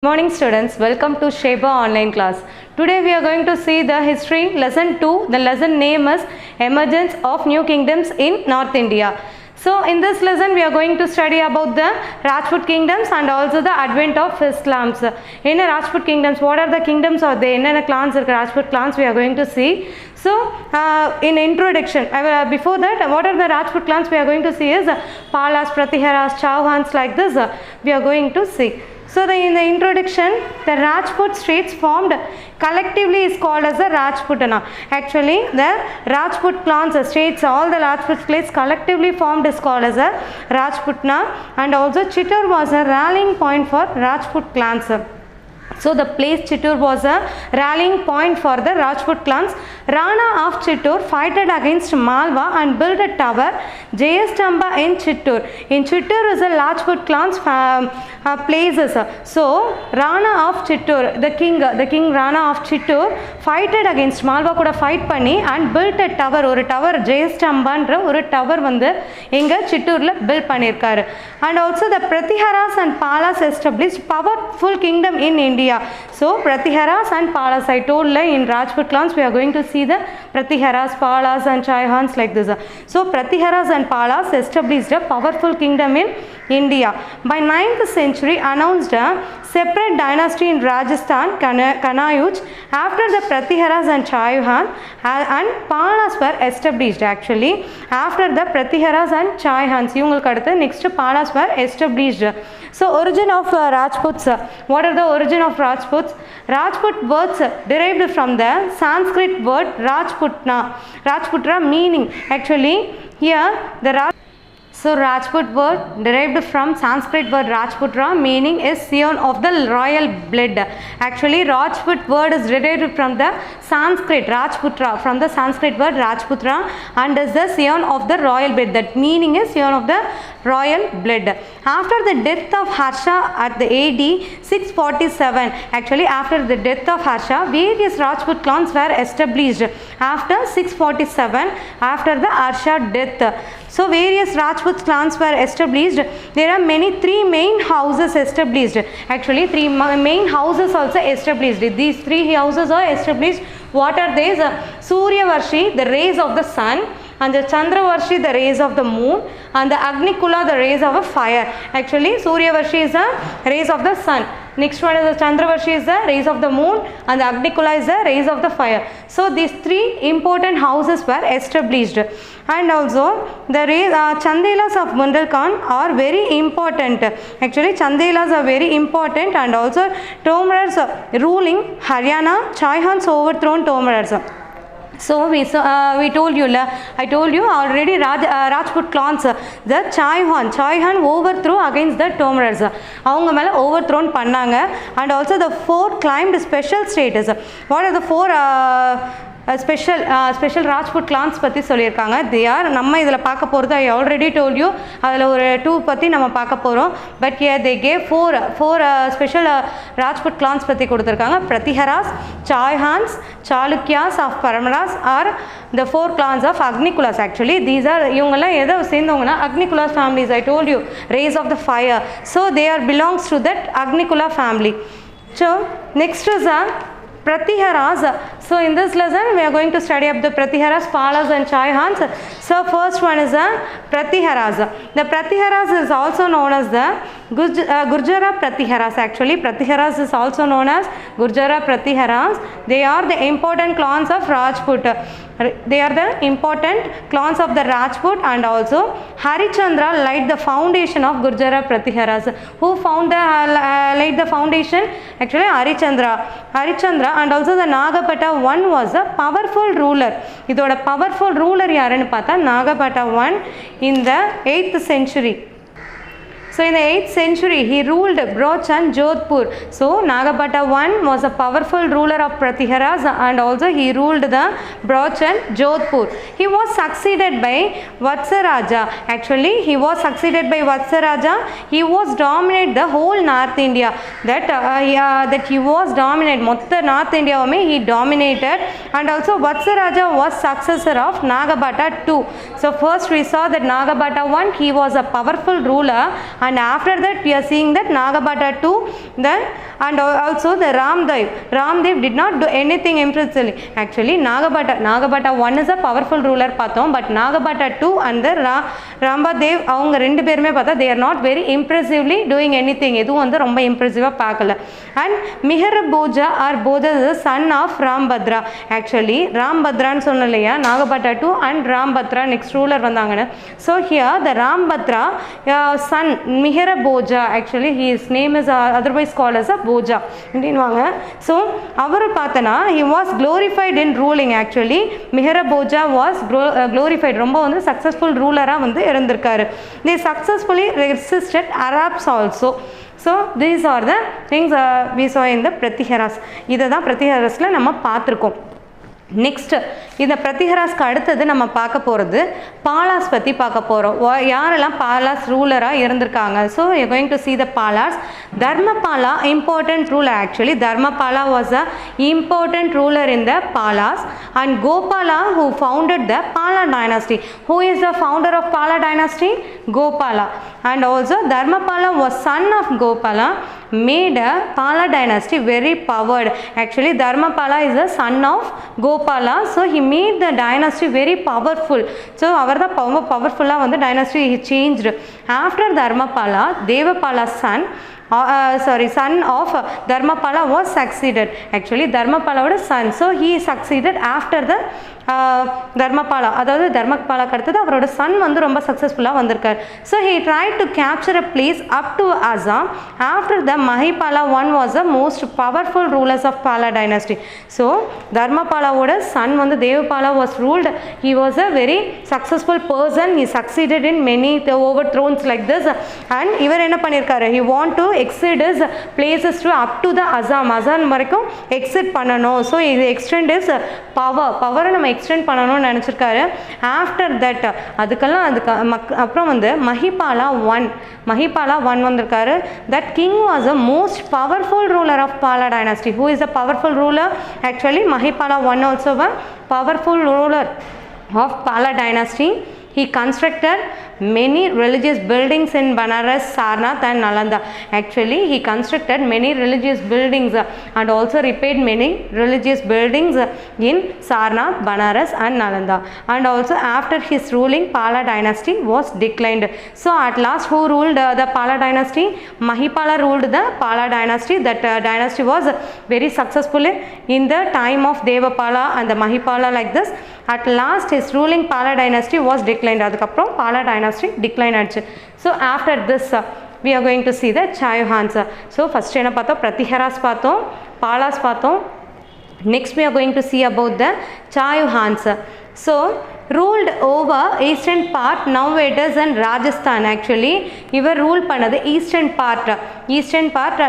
Morning students, welcome to Sheba online class. Today we are going to see the history lesson 2. The lesson name is Emergence of New Kingdoms in North India. So in this lesson we are going to study about the Rajput kingdoms and also the advent of Islam. In the Rajput kingdoms, what are the kingdoms or the clans or Rajput clans we are going to see. So in introduction, before that, what are the Rajput clans we are going to see is Palas, Pratiharas, Chauhans, like this we are going to see. So in the introduction, the Rajput states formed collectively is called as the Rajputana. Actually, the Rajput clans states, all the Rajput clans collectively formed is called as a Rajputana, and also Chittor was a rallying point for Rajput clans. So the place Chittor was a rallying point for the Rajput clans. Rana of Chittor fought against Malwa and built a tower, Jayastamba in Chittor. In Chittor is a Rajput clans places. So Rana of Chittor, the king Rana of Chittor fought against Malwa kuda fight panni and built a tower, or tower Jayastamba or tower vandu inga Chittor la build pannirkaru. And also the Pratiharas and Palas established powerful kingdom in India. So Pratiharas and Palas, I told in Rajput clans we are going to see the Pratiharas, Palas and Chauhans like this. So Pratiharas and Palas established a powerful kingdom in India. By 9th century announced a separate dynasty in Rajasthan, Kanauj. After the Pratiharas and Chauhan and Palas were established. Actually, after the Pratiharas and Chauhans, next Palas were established. So origin of Rajputs. What are the origin of Rajputs? Rajput words derived from the Sanskrit word Rajputna. Rajputra meaning, actually here the So Rajput word derived from Sanskrit word Rajputra, meaning is scion of the royal blood. Actually Rajput word is derived from the Sanskrit Rajputra, from the Sanskrit word Rajputra, and is the scion of the royal blood. That meaning is scion of the royal blood. After the death of Harsha at the AD 647, actually after the death of Harsha, various Rajput clans were established after 647, after the Harsha death. So various Rajput clans were established. There are three main houses established. Actually three main houses also established. These three houses are established. What are these? Suryavarshi, the rays of the sun, and the Chandravarshi, the rays of the moon, and the Agnikula, the rays of a fire. Actually Suryavarshi is the rays of the sun. Next one is the Chandravarshi is the rays of the moon, and the Agnikula is the rays of the fire. So these three important houses were established. And also the Chandelas of Bundelkhand are very important. Actually Chandelas are very important, and also Tomarars ruling Haryana, Chauhans overthrown Tomarars. So we told you, I told you already Rajput clans, the Chauhan overthrew against the Tomarars. Avanga mela overthrown pannanga, and also the four claimed special status. What are the four special Rajput clans பத்தி சொல்லியிருக்காங்க. They are நம்ம இதில் பார்க்க போகிறது, I already told you, அதில் ஒரு 2 பற்றி நம்ம பார்க்க போகிறோம். But here they gave four special Rajput clans பற்றி கொடுத்துருக்காங்க. Pratiharas, Chauhans, Chalukyas of Paramaras are the 4 clans of Agnikulas. Actually these are இவங்கெல்லாம் எதை சேர்ந்தவங்கன்னா Agnikulas families. I told you, rays of the fire. So they are belongs to that Agnikula family. So next is Pratiharas. So in this lesson we are going to study up the Pratiharas, Palas and Chauhans. So first one is Pratiharas. The Pratiharas is also known as the Gurjara Pratiharas. Actually Pratiharas is also known as Gurjara Pratiharas. They are the important clans of Rajput. They are the important clans of the Rajput, and also Harichandra laid the foundation of Gurjara Pratiharas. Who found laid the foundation? Actually Harichandra, and also the Nagapata I was a powerful ruler. Idoda powerful ruler yaranu paatha Nagapata I in the 8th century. So in the 8th century he ruled Broch and Jodhpur. So Nagapata I was a powerful ruler of Pratiharas, and also he ruled the Broch and Jodhpur. He was succeeded by Vatsaraja. Actually he was succeeded by Vatsaraja. He was dominate the whole North India. That he was dominate motta North India he dominated, and also Vatsaraja was successor of Nagapata II. So first we saw that Nagapata I, he was a powerful ruler, and after that we are seeing that Nagabhatta 2 then and also the Ramdev did not do anything impressively. Actually Nagabhatta 1 is a powerful ruler பார்த்தோம், but Nagabhatta 2 and the Ramdev அவங்க ரெண்டு பேருமே பார்த்தா they are not very impressively doing anything. எதுவும் வந்து ரொம்ப இம்ப்ரெசிவாக பார்க்கல. and Miharabhoja or Bhoja is the son of Rambhadra. actually Rambhadraன்னு சொன்னலையா Nagabhatta 2 and Rambhadra next ruler வந்தாங்கன்னு. so here the Rambhadra son Miharabhoja, actually his name is otherwise called as a Bhoja அப்படின்வாங்க. so அவர் பார்த்தனா he was glorified in ruling. actually Miharabhoja was glorified, ரொம்ப வந்து successful ruler-ஆ வந்து இருந்திருக்காரு. they successfully resisted Arabs also. so these are the things we saw in the Pratiharas. இதை தான் பிரதிஹராஸில் நம்ம பார்த்துருக்கோம். நெக்ஸ்ட் இந்த பிரதிஹராஸ்க்கு அடுத்தது நம்ம பார்க்க போகிறது பாலாஸ் பற்றி பார்க்க போகிறோம். யாரெல்லாம் பாலாஸ் ரூலராக இருந்திருக்காங்க. So you going to see the Bala's. Dharmapala important ruler. actually Dharmapala was a important ruler in the Palas, and Gopala who founded the Pala dynasty. who is the founder of Pala dynasty? Gopala. and also Dharmapala was son of Gopala, made a Pala dynasty very powered. actually Dharmapala is the son of Gopala, so he made the dynasty very powerful. so அவர் தான் powerful-ஆ வந்து dynasty he changed. after Dharmapala, Devapala's son son of Dharmapala was succeeded. actually Dharmapala's son, so he succeeded after the Dharmapala. அதாவது தர்மபாலாக்கு அடுத்தது அவரோட Sun வந்து ரொம்ப சக்ஸஸ்ஃபுல்லாக வந்திருக்கார். So he tried to capture a place up to Assam. after the Mahipala one was the most powerful rulers of Pala dynasty. so தர்மபாலாவோட son வந்து Devapala was ruled. he was a very successful person. he succeeded in many overthrows like this. and இவர் என்ன பண்ணியிருக்காரு, he want to exceed his places to up to the Assam வரைக்கும் exceed பண்ணணும். So இது extend his பவரை நம்ம extend பண்ணணும்னு நினச்சிருக்காரு. After that அதுக்கெல்லாம் அப்புறம் வந்து மஹிபாலா ஒன் வந்திருக்காரு. That king was a most powerful ruler of Pala dynasty. Who is a powerful ruler? Actually Mahipala one also a powerful ruler of Pala dynasty. he constructed many religious buildings in Banaras, Sarnath and Nalanda. actually he constructed many religious buildings and also repaired many religious buildings in Sarnath, Banaras and Nalanda. and also after his ruling, Pala dynasty was declined. so at last who ruled the Pala dynasty? Mahipala ruled the Pala dynasty. that dynasty was very successful in the time of Devapala and the Mahipala like this. at last his ruling Pala dynasty was declined. அதுக்கப்புறம் Pala dynasty decline ஆச்சு. so after this we are going to see the Chayuhans. so first என்ன பார்த்தோம், பிரதிஹராஸ் பார்த்தோம், பாலாஸ் பார்த்தோம். next we are going to see about the Chayuhans. so ruled over eastern part, now it is in Rajasthan. actually இவர் rule பண்ணது eastern part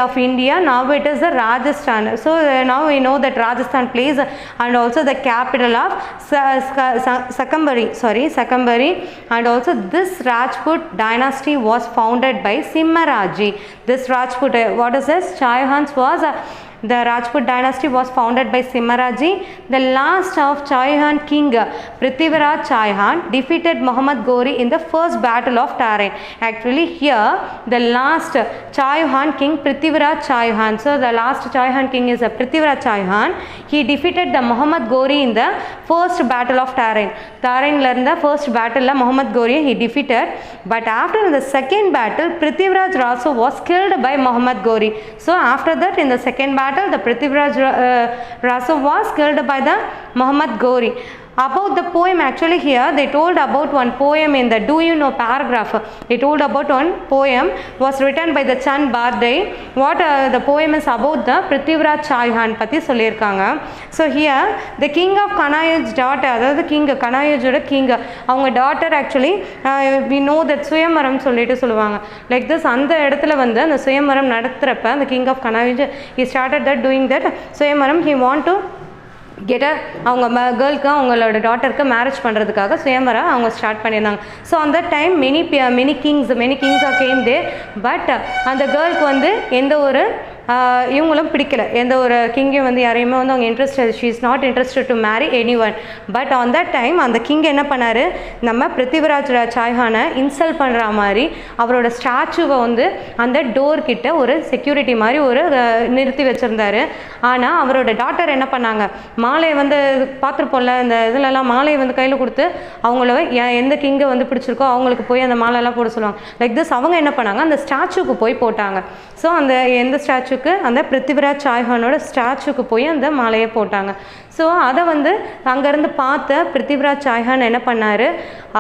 of India. now it is the Rajasthan. so now we know that Rajasthan plays and also the capital of Sakambari. and also this Rajput dynasty was founded by Simharaji. this Rajput, what is this? Chayuhans was the Rajput dynasty was founded by Simharaji. the last of Chayuhan king Prithviraj Chayuhan defeated Muhammad Ghori in the first battle of Tarain. actually here the last Chayuhan king Prithviraj Chayuhan. so the last Chayuhan king is Prithviraj Chayuhan. he defeated the Muhammad Ghori in the first battle of Tarain. la irundha first battle la Muhammad Ghori he defeated, but after the second battle Prithviraj Raso was killed by Muhammad Ghori. so after that in the second battle the Prithviraj Raso was killed by the Muhammad Ghori. about the poem, actually here they told about one poem in the do you know paragraph. they told about one poem was written by the Chand Bardai. what the poem is about the Prithviraj Chayuhan பத்தி சொல்லியிருக்காங்க. so here the king of Kanayuj daughter, அதாவது king கனாயுஜோட king அவங்க daughter actually we know that சுயமரம் சொல்லிட்டு சொல்லுவாங்க like this. அந்த இடத்துல வந்து அந்த சுயமரம் நடத்துறப்ப அந்த king of Kanayuj he started that doing that சுயமரம் he want to get a அவங்க கேர்ளுக்கு அவங்களோட டாட்டருக்கு மேரேஜ் பண்ணுறதுக்காக சுயம்பரா அவங்க ஸ்டார்ட் பண்ணியிருந்தாங்க. ஸோ அந்த time many kings are came there, but அந்த கேர்ளுக்கு வந்து எந்த ஒரு இவங்களும் பிடிக்கல, எந்த ஒரு கிங்கையும் வந்து யாரையுமே வந்து அவங்க interested, she is not interested to marry any one. But on that time அந்த கிங் என்ன பண்ணார், நம்ம பிருத்திவிராஜ் சாய்ஹானை இன்சல்ட் பண்ணுற மாதிரி அவரோட ஸ்டாச்சுவை வந்து அந்த டோர் கிட்ட ஒரு செக்யூரிட்டி மாதிரி ஒரு நிறுத்தி வச்சுருந்தாரு. ஆனால் அவரோட டாட்டர் என்ன பண்ணாங்க, மாலையை வந்து பார்த்துருப்போம்ல இந்த இதிலெல்லாம் மாலையை வந்து கையில் கொடுத்து அவங்கள எந்த கிங்கை வந்து பிடிச்சிருக்கோ அவங்களுக்கு போய் அந்த மாலையெல்லாம் போட சொல்லுவாங்க. லைக் திஸ் அவங்க என்ன பண்ணாங்க, அந்த ஸ்டாச்சுக்கு போய் போட்டாங்க. ஸோ அந்த எந்த ஸ்டாச்சுக்கு, அந்த பிருத்திவிராஜ் சாய்ஹானோட ஸ்டாச்சுக்கு போய் அந்த மாலையை போட்டாங்க. ஸோ அதை வந்து அங்கேருந்து பார்த்த பிருத்திவிராஜ் சாய்ஹான் என்ன பண்ணார்,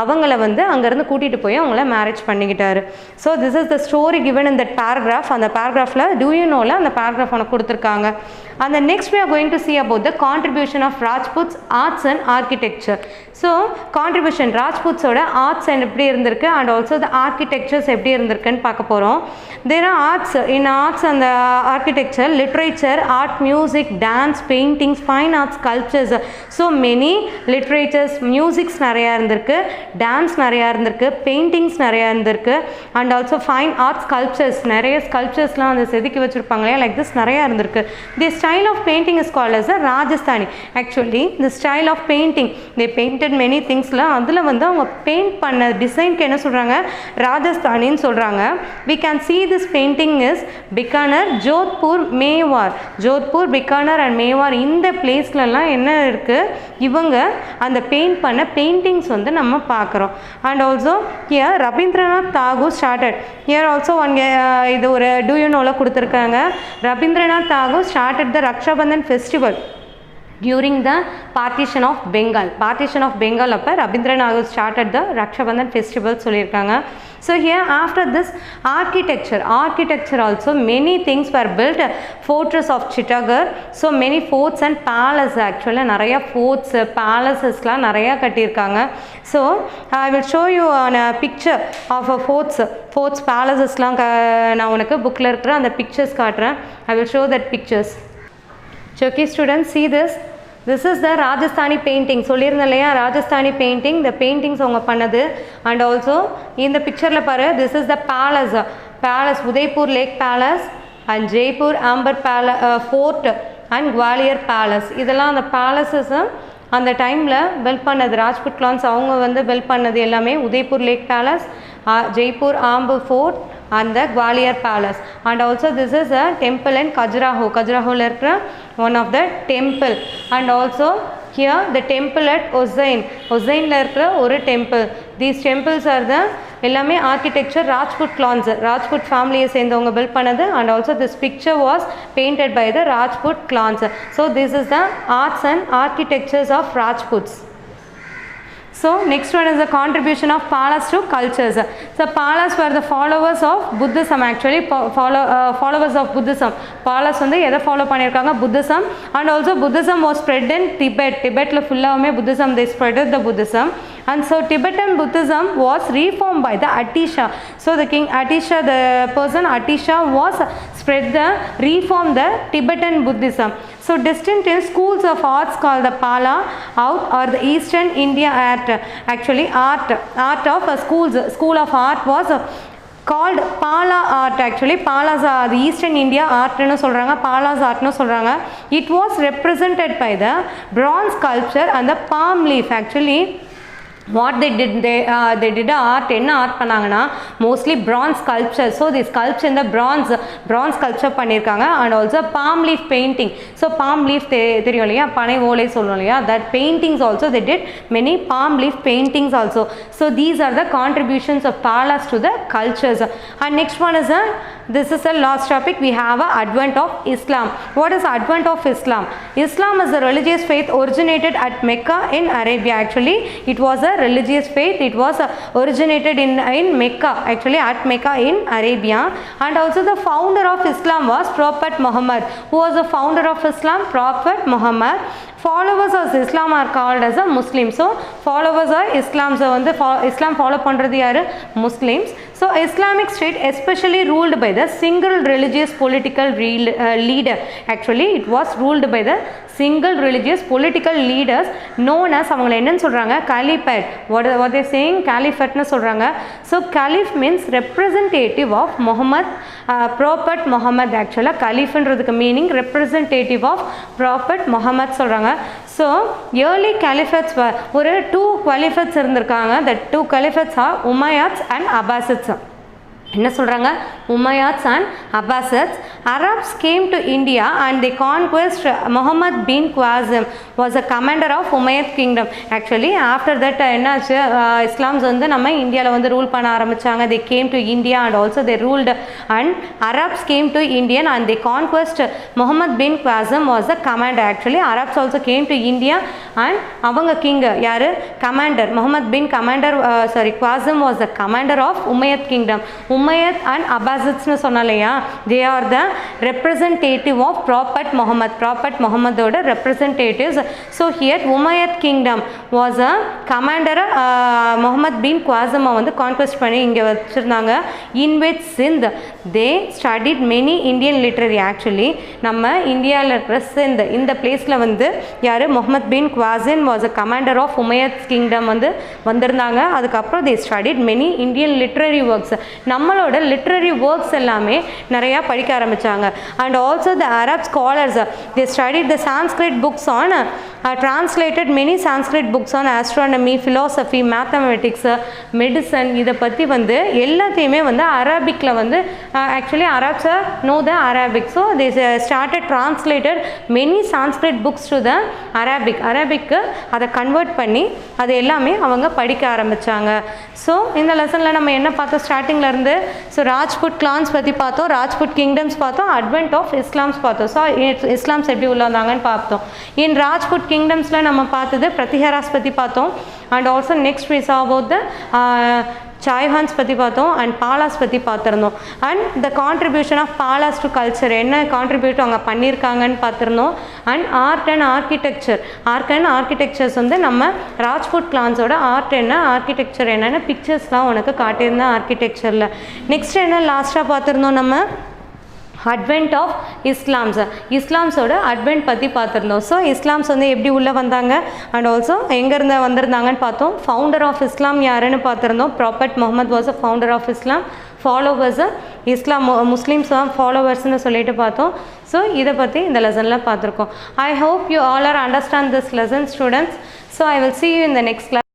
அவங்கள வந்து அங்கேருந்து கூட்டிகிட்டு போய் அவங்கள மேரேஜ் பண்ணிக்கிட்டாரு. So this is the story given in that paragraph. அந்த பேராகிராஃபில் டூ யூ நோவில் அந்த பேராகிராஃப் உனக்கு கொடுத்துருக்காங்க. And the next we are going to see about the contribution of Rajputs arts and architecture. So contribution Rajputs oda arts and எப்படி இருந்திருக்கு and also the architectures எப்படி இருந்திருக்குன்னு பார்க்க போகிறோம். There are arts, in arts and the architecture, literature, art, music, dance, paintings, fine arts, sculptures. So many literatures, musics நிறையா இருந்திருக்கு, dance நிறையா இருந்திருக்கு, பெயிண்டிங்ஸ் நிறையா இருந்திருக்கு and also fine arts, sculptures, நிறைய ஸ்கல்ப்சர்ஸ்லாம் அந்த செதுக்கி வச்சுருப்பாங்க இல்லையா, லைக் திஸ் நிறையா இருந்திருக்கு. This style of painting is called as a Rajasthani. Actually the style of painting, they painted many things la, அதில் வந்து அவங்க பெயிண்ட் பண்ண டிசைனுக்கு என்ன சொல்கிறாங்க, ராஜஸ்தானின்னு சொல்கிறாங்க. We can see this painting is Bikaner, Jodhpur, Mewar. Jodhpur, Bikaner and Mewar இந்த பிளேஸ்லலாம் என்ன இருக்குது, இவங்க அந்த பெயிண்ட் பண்ண பெயிண்டிங்ஸ் வந்து நம்ம பார்க்குறோம். And also here Rabindranath Tagore started. Here also one இது ஒரு டூ யூ நோவில் கொடுத்துருக்காங்க. Rabindranath Tagore started the Raksha Bandhan festival during the partition of Bengal. Partition of Bengal அப்போ Rabindranath started the Rakshabandhan festival சொல்லியிருக்காங்க. So here after this architecture also many things were built. Fortress of Chittagong, so many forts and palaces, actually நிறைய forts palaces-லாம் நிறைய கட்டியிருக்காங்க. So I will show you on a picture of a forts palaces-லாம் நான் உனக்கு புக்கில் இருக்கிற அந்த pictures காட்டுறேன். I will show that pictures. So okay students, see this. This is the Rajasthani painting. சொல்லியிருந்தேன் இல்லையா, Rajasthani painting, the paintings அவங்க பண்ணது. And also இந்த பிக்சரில் பாரு, this is the palace, Udaipur Lake Palace and Jaipur Amber Palace, Fort and Gwalior Palace. இதெல்லாம் அந்த palaces அந்த டைமில் பில்ட் பண்ணது, ராஜ்புட் கிளான்ஸ் அவங்க வந்து பில்ட் பண்ணது எல்லாமே. Udaipur lake palace, Jaipur Amber fort and the Gwalior Palace. And also this is a temple in Khajuraho la irukra one of the temple. And also here the temple at Ujjain la irukra oru temple. These temples are the எல்லாமே architecture Rajput clans, Rajput family சேர்ந்தவங்க build பண்ணது. And also this picture was painted by the Rajput clans. So this is the arts and architectures of Rajputs. So next one is the contribution of Palas to cultures. So Palas were the followers of Buddhism, actually followers of Buddhism. Palas வந்து எதை follow பண்ணியிருக்காங்க, Buddhism. And also Buddhism was spread in Tibetல ஃபுல்லாகவுமே Buddhism, they spreaded the Buddhism. And so Tibetan Buddhism was reformed by the Atisha. So the king Atisha, the person Atisha was reformed the Tibetan Buddhism. So distinct in schools of arts called the Pala out or the Eastern India art. Actually art of school of art was called Pala art. Actually Palas are the Eastern India art nu சொல்றாங்க, Palas art nu சொல்றாங்க. It was represented by the bronze sculpture and the palm leaf. Actually what they did, they did art, என்ன art பண்ணாங்கன்னா mostly bronze sculpture. So they sculpture in the bronze sculpture பண்ணியிருக்காங்க. And also palm leaf painting. So palm leaf தெரியும் இல்லையா, பனை ஓலை சொல்லுவோம் இல்லையா, that paintings also they did many palm leaf paintings also. So these are the contributions of Palas to the cultures. And next one is this is the last topic. We have a advent of Islam. What is advent of Islam? Islam is a religious faith originated at Mecca in Arabia. Actually it was a religious faith, it was originated in Mecca, actually at Mecca in Arabia. And also the founder of Islam was Prophet Muhammad. Who was the founder of Islam? Prophet Muhammad. Followers of Islam are called as a Muslim. So followers are Islam, so வந்து Islam follow பண்றது யாரு, Muslims. So Islamic state especially ruled by the single religious political leader. Actually it was ruled by the single religious political leaders known as அவங்களை என்னன்னு சொல்கிறாங்க caliphate. what they saying caliphateன்னு சொல்கிறாங்க. So caliph means representative of Muhammad, prophet Muhammad. ஆக்சுவலாக califன்றதுக்கு meaning representative of prophet Muhammad சொல்கிறாங்க. So early caliphates ஒரு 2 caliphates இருந்திருக்காங்க. the 2 caliphates are Umayyads and Abbasids. என்ன சொல்கிறாங்க? Umayyads and Abbasids. Arabs came to India and they conquest Muhammad bin Qasim was a commander of Umayyad kingdom. Actually after that என்னாச்சு, இஸ்லாம்ஸ் வந்து நம்ம இந்தியாவில் வந்து rule பண்ண ஆரம்பித்தாங்க. they came to India and also they ruled, and Arabs came to India and they conquest Muhammad bin Qasim was the commander. Actually Arabs also came to India and அவங்க king யார்? Commander Muhammad bin Qasim was the commander of Umayyad kingdom. Umayyad and Abbasids சொன்னாலையா, they are the representative of Prophet Muhammad. Prophet Muhammadோட representatives. So here Umayyad kingdom was a commander. Muhammad bin Qasim வந்து conquest பண்ணி இங்கே வச்சுருந்தாங்க. Invade Sindh. They studied many Indian literary. Actually நம்ம இந்தியாவில் இருக்கிற சிந்த் இந்த பிளேஸில் வந்து யார்? Muhammad bin Qasim was a commander of Umayyad kingdom வந்து வந்திருந்தாங்க. அதுக்கப்புறம் they studied many Indian literary works. நம்மளோட லிட்ரரி ஒர்க்ஸ் எல்லாமே நிறையா படிக்க ஆரம்பித்தாங்க. And also the Arab scholars they studied the Sanskrit books on translated many Sanskrit books on astronomy, philosophy, mathematics, medicine. இதை பற்றி வந்து எல்லாத்தையுமே வந்து அரபிக்கில் வந்து actually Arabs know the Arabic, so they started translated many Sanskrit books to the அரபிக்கு அதை convert பண்ணி அது எல்லாமே அவங்க படிக்க ஆரம்பித்தாங்க. ஸோ இந்த லெசனில் நம்ம என்ன பார்த்தோம்? ஸ்டார்டிங்கில் இருந்து ஸோ ராஜ்புட் கிளான்ஸ் பற்றி பார்த்தோம், ராஜ்புட் கிங்டம்ஸ் பார்த்தோம், அட்வென்ட் ஆஃப் இஸ்லாம்ஸ் பார்த்தோம். ஸோ இஸ்லாம்ஸ் எப்படி உள்ள வந்தாங்கன்னு பார்த்தோம். இன் ராஜ்புட் கிங்டம்ஸில் நம்ம பார்த்தது பிரதிஹராஸ் பற்றி பார்த்தோம். And also next we saw about the Chauhans பற்றி பார்த்தோம் அண்ட் பாலாஸ் பற்றி பார்த்துருந்தோம். And the contribution of Palas to culture, என்ன கான்ட்ரிபியூட் அவங்க பண்ணியிருக்காங்கன்னு பார்த்துருந்தோம். அண்ட் ஆர்ட் அண்ட் ஆர்கிடெக்சர்ஸ் வந்து நம்ம ராஜ்புட் கிளான்ஸோட ஆர்ட் என்ன, ஆர்கிடெக்சர் என்னென்ன பிக்சர்ஸ்லாம் உனக்கு காட்டியிருந்தேன் ஆர்கிடெக்சரில். நெக்ஸ்ட் என்ன லாஸ்ட்டாக பார்த்துருந்தோம்? நம்ம அட்வென்ட் ஆஃப் இஸ்லாம்ஸோட அட்வென்ட் பற்றி பார்த்துருந்தோம். ஸோ இஸ்லாம்ஸ் வந்து எப்படி உள்ளே வந்தாங்க அண்ட் ஆல்சோ எங்கேருந்து வந்திருந்தாங்கன்னு பார்த்தோம். ஃபவுண்டர் ஆஃப் இஸ்லாம் யாருன்னு பார்த்துருந்தோம். Prophet Muhammad was a founder of Islam. Followers Islam Muslims தான் ஃபாலோவர்ஸ்னு சொல்லிட்டு பார்த்தோம். ஸோ இதை பற்றி இந்த லெசனில் பார்த்துருக்கோம். I hope you all are understand this lesson students. So I will see you in the next class.